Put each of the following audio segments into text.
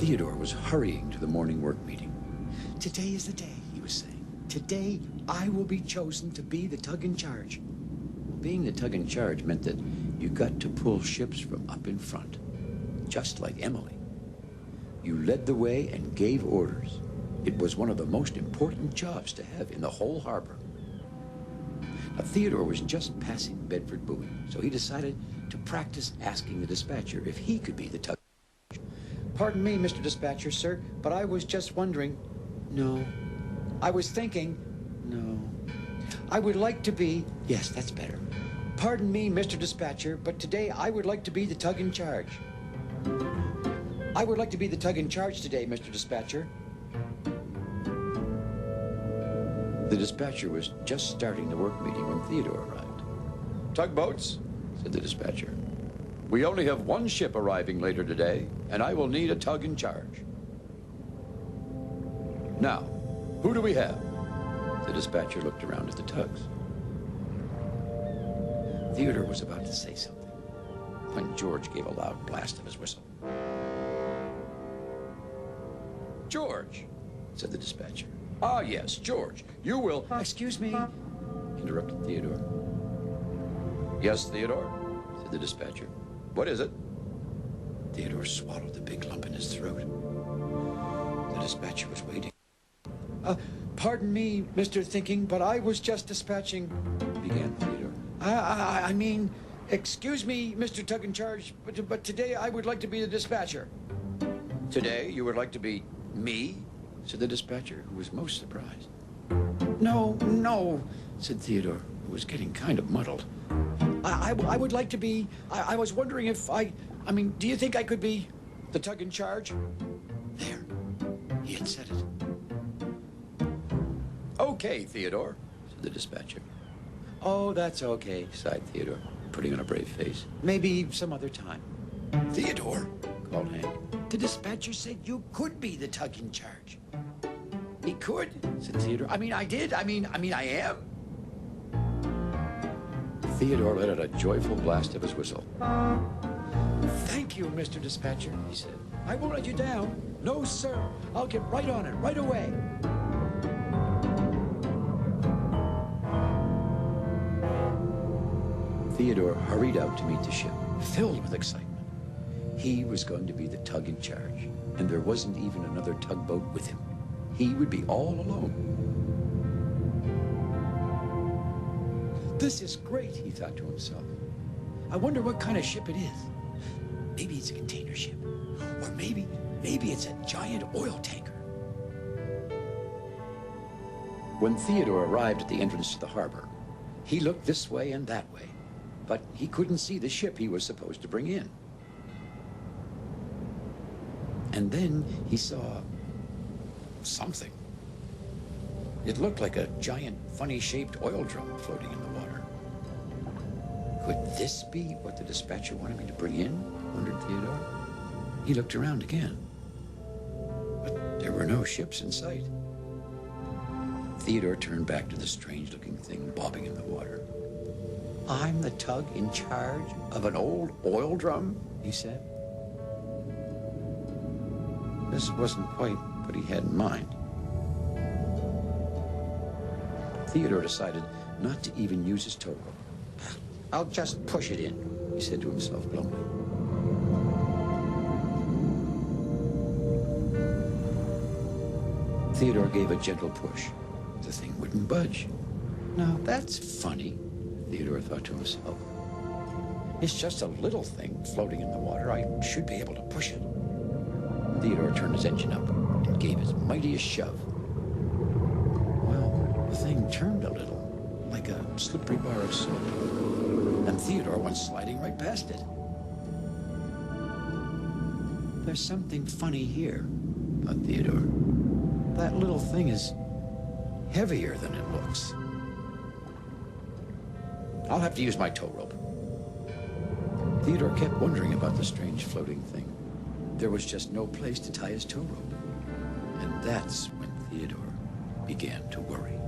Theodore was hurrying to the morning work meeting. "Today is the day," he was saying. "Today, I will be chosen to be the tug in charge." Being the tug in charge meant that you got to pull ships from up in front, just like Emily. You led the way and gave orders. It was one of the most important jobs to have in the whole harbor. Now, Theodore was just passing Bedford Buoy, so he decided to practice asking the dispatcher if he could be the tug. "Pardon me, Mr. Dispatcher, sir, but I was just wondering." "No." "I was thinking." "No." "I would like to be." "Yes, that's better." "Pardon me, Mr. Dispatcher, but today I would like to be the tug in charge." "I would like to be the tug in charge today, Mr. Dispatcher." The dispatcher was just starting the work meeting when Theodore arrived. "Tugboats," said the dispatcher. "We only have one ship arriving later today, and I will need a tug in charge. Now, who do we have?" The dispatcher looked around at the tugs. Theodore was about to say something when George gave a loud blast of his whistle. "George," said the dispatcher. "Ah, yes, George. You will..." "Excuse me," interrupted Theodore. "Yes, Theodore," said the dispatcher. "What is it?" Theodore swallowed the big lump in his throat. The dispatcher was waiting. Pardon me, Mr. Thinking, but I was just dispatching..." began Theodore. I mean, excuse me, Mr. Tug in Charge, but today I would like to be the dispatcher." "Today you would like to be me?" said the dispatcher, who was most surprised. No, said Theodore, who was getting kind of muddled. I would like to be... I was wondering if I mean, do you think I could be the tug in charge?" There, he had said it. "Okay, Theodore," said the dispatcher. "Oh, that's okay," sighed Theodore, putting on a brave face. "Maybe some other time." "Theodore," called Hank, "the dispatcher said you could be the tug in charge." "He could," said Theodore. I am." Theodore let out a joyful blast of his whistle. "Thank you, Mr. Dispatcher," he said. "I won't let you down. No, sir. I'll get right on it right away." Theodore hurried out to meet the ship, filled with excitement. He was going to be the tug in charge, and there wasn't even another tugboat with him. He would be all alone. "This is great," he thought to himself. "I wonder what kind of ship it is. Maybe it's a container ship, or maybe it's a giant oil tanker." When Theodore arrived at the entrance to the harbor, he looked this way and that way, but he couldn't see the ship he was supposed to bring in. And then he saw something. It looked like a giant, funny-shaped oil drum floating in the water. Could this be what the dispatcher wanted me to bring in? Wondered Theodore. He looked around again, but there were no ships in sight. Theodore turned back to the strange-looking thing bobbing in the water. "I'm the tug in charge of an old oil drum," he said. This wasn't quite what he had in mind. Theodore decided not to even use his tow rope. "I'll just push it in," he said to himself glumly. Theodore gave a gentle push. The thing wouldn't budge. "Now, that's funny," Theodore thought to himself. "It's just a little thing floating in the water. I should be able to push it." Theodore turned his engine up and gave his mightiest shove. Well, the thing turned a little, like a slippery bar of soap, and Theodore went sliding right past it. "There's something funny here," thought Theodore. "That little thing is heavier than it looks. I'll have to use my tow rope." Theodore kept wondering about the strange floating thing. There was just no place to tie his tow rope. And that's when Theodore began to worry.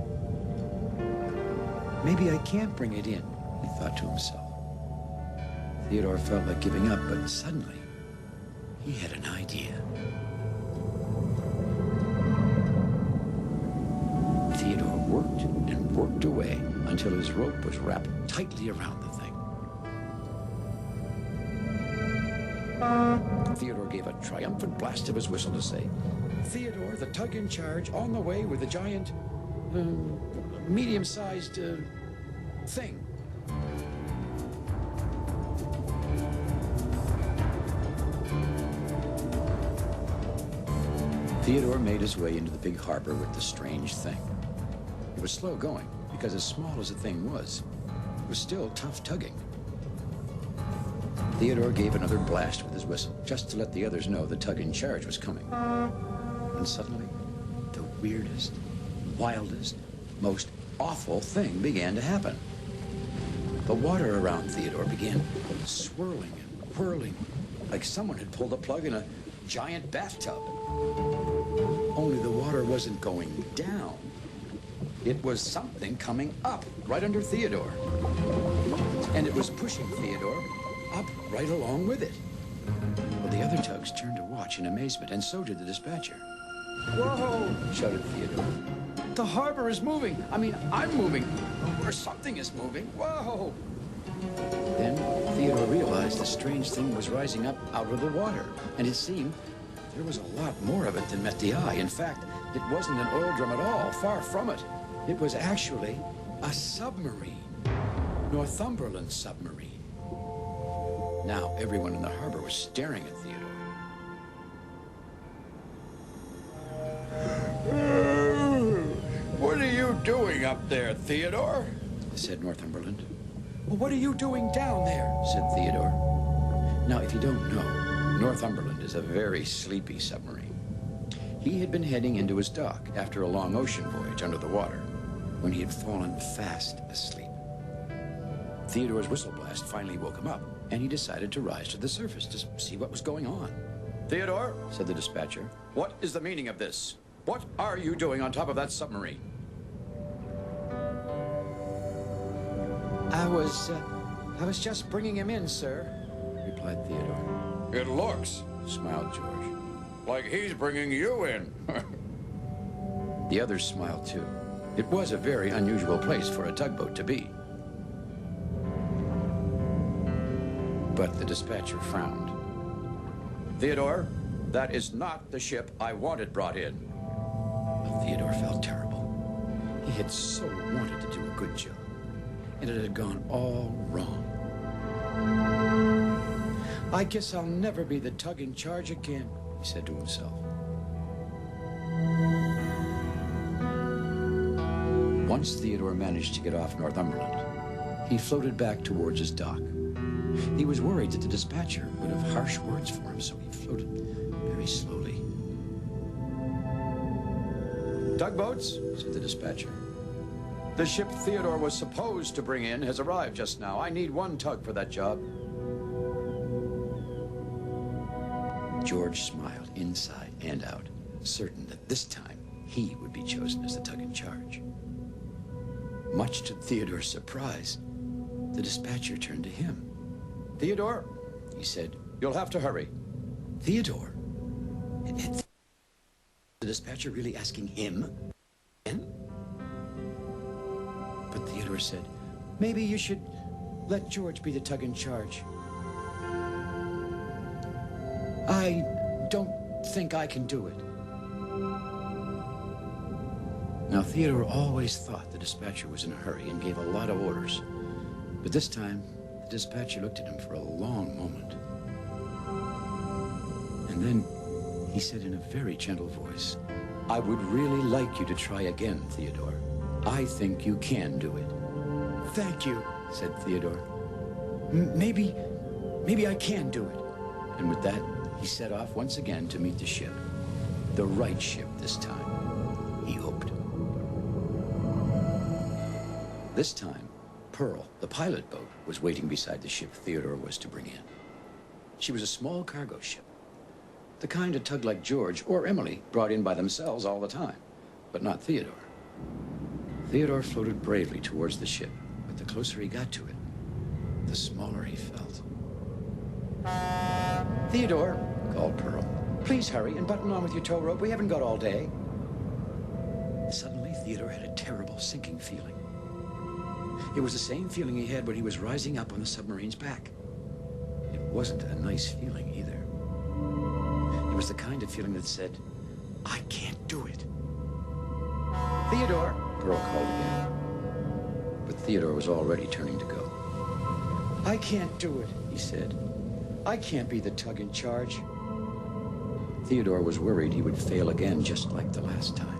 "Maybe I can't bring it in," he thought to himself. Theodore felt like giving up, but suddenly he had an idea. worked and worked away until his rope was wrapped tightly around the thing. Theodore gave a triumphant blast of his whistle to say, "Theodore, the tug in charge, on the way with a giant, medium-sized, thing." Theodore made his way into the big harbor with the strange thing. It was slow going, because as small as the thing was, it was still tough tugging. Theodore gave another blast with his whistle, just to let the others know the tug in charge was coming. And suddenly, the weirdest, wildest, most awful thing began to happen. The water around Theodore began swirling and whirling, like someone had pulled a plug in a giant bathtub. Only the water wasn't going down. It was something coming up right under Theodore. And it was pushing Theodore up right along with it. Well, the other tugs turned to watch in amazement, and so did the dispatcher. "Whoa!" shouted Theodore. "The harbor is moving. I mean, I'm moving. Or something is moving. Whoa!" Then Theodore realized the strange thing was rising up out of the water, and it seemed there was a lot more of it than met the eye. In fact, it wasn't an oil drum at all. Far from it. It was actually a submarine. Northumberland submarine. Now everyone in the harbor was staring at Theodore. "What are you doing up there, Theodore?" said Northumberland. "Well, what are you doing down there?" said Theodore. Now, if you don't know, Northumberland is a very sleepy submarine. He had been heading into his dock after a long ocean voyage under the water when he had fallen fast asleep. Theodore's whistle blast finally woke him up, and he decided to rise to the surface to see what was going on. "Theodore," said the dispatcher, "what is the meaning of this? What are you doing on top of that submarine?" I was just bringing him in, sir," replied Theodore. "It looks," smiled George, "like he's bringing you in." The others smiled too. It was a very unusual place for a tugboat to be. But the dispatcher frowned. "Theodore, that is not the ship I wanted brought in." Well, Theodore felt terrible. He had so wanted to do a good job, and it had gone all wrong. "I guess I'll never be the tug in charge again," he said to himself. Once Theodore managed to get off Northumberland, he floated back towards his dock. He was worried that the dispatcher would have harsh words for him, so he floated very slowly. "Tugboats," said the dispatcher. "The ship Theodore was supposed to bring in has arrived just now. I need one tug for that job." George smiled inside and out, certain that this time he would be chosen as the tug in charge. Much to Theodore's surprise, the dispatcher turned to him. "Theodore," he said, "you'll have to hurry." Theodore? The dispatcher really asking him? But Theodore said, "Maybe you should let George be the tug in charge. I don't think I can do it." Now, Theodore always thought the dispatcher was in a hurry and gave a lot of orders. But this time, the dispatcher looked at him for a long moment. And then he said in a very gentle voice, "I would really like you to try again, Theodore. I think you can do it." "Thank you," said Theodore. Maybe I can do it." And with that, he set off once again to meet the ship. The right ship this time, he hoped. This time, Pearl, the pilot boat, was waiting beside the ship Theodore was to bring in. She was a small cargo ship, the kind a tug like George or Emily brought in by themselves all the time, but not Theodore. Theodore floated bravely towards the ship, but the closer he got to it, the smaller he felt. "Theodore," called Pearl, "please hurry and button on with your tow rope. We haven't got all day." Suddenly, Theodore had a terrible sinking feeling. It was the same feeling he had when he was rising up on the submarine's back. It wasn't a nice feeling either. It was the kind of feeling that said, I can't do it. Theodore, Pearl called again. But Theodore was already turning to go. I can't do it, he said. I can't be the tug in charge. Theodore was worried he would fail again, just like the last time.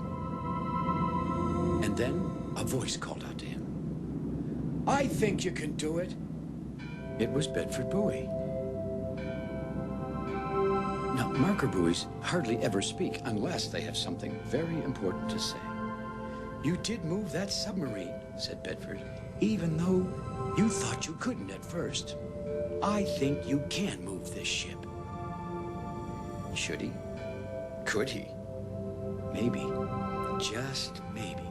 And then a voice called out to him. I think you can do it. It was Bedford Bowie. Now, marker buoys hardly ever speak unless they have something very important to say. You did move that submarine, said Bedford, even though you thought you couldn't at first. I think you can move this ship. Should he? Could he? Maybe. Just maybe.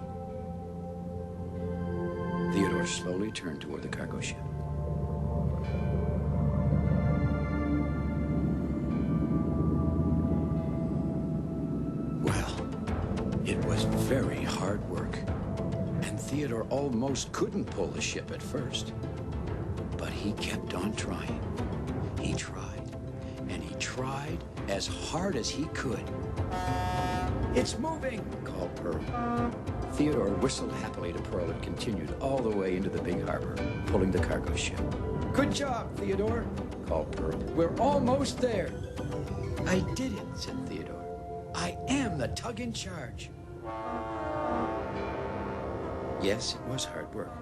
Theodore slowly turned toward the cargo ship. Well, it was very hard work, and Theodore almost couldn't pull the ship at first. But he kept on trying. He tried, and he tried as hard as he could. It's moving, called Pearl. Theodore whistled happily to Pearl and continued all the way into the big harbor, pulling the cargo ship. Good job, Theodore, called Pearl. We're almost there. I did it, said Theodore. I am the tug in charge. Yes, it was hard work.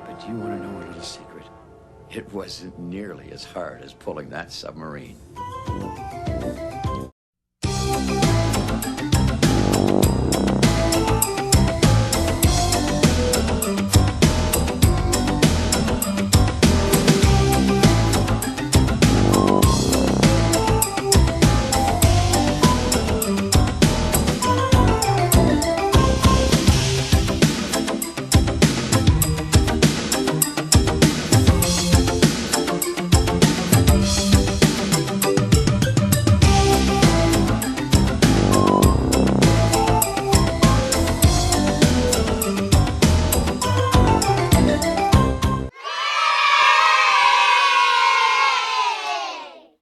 But do you want to know a little secret? It wasn't nearly as hard as pulling that submarine.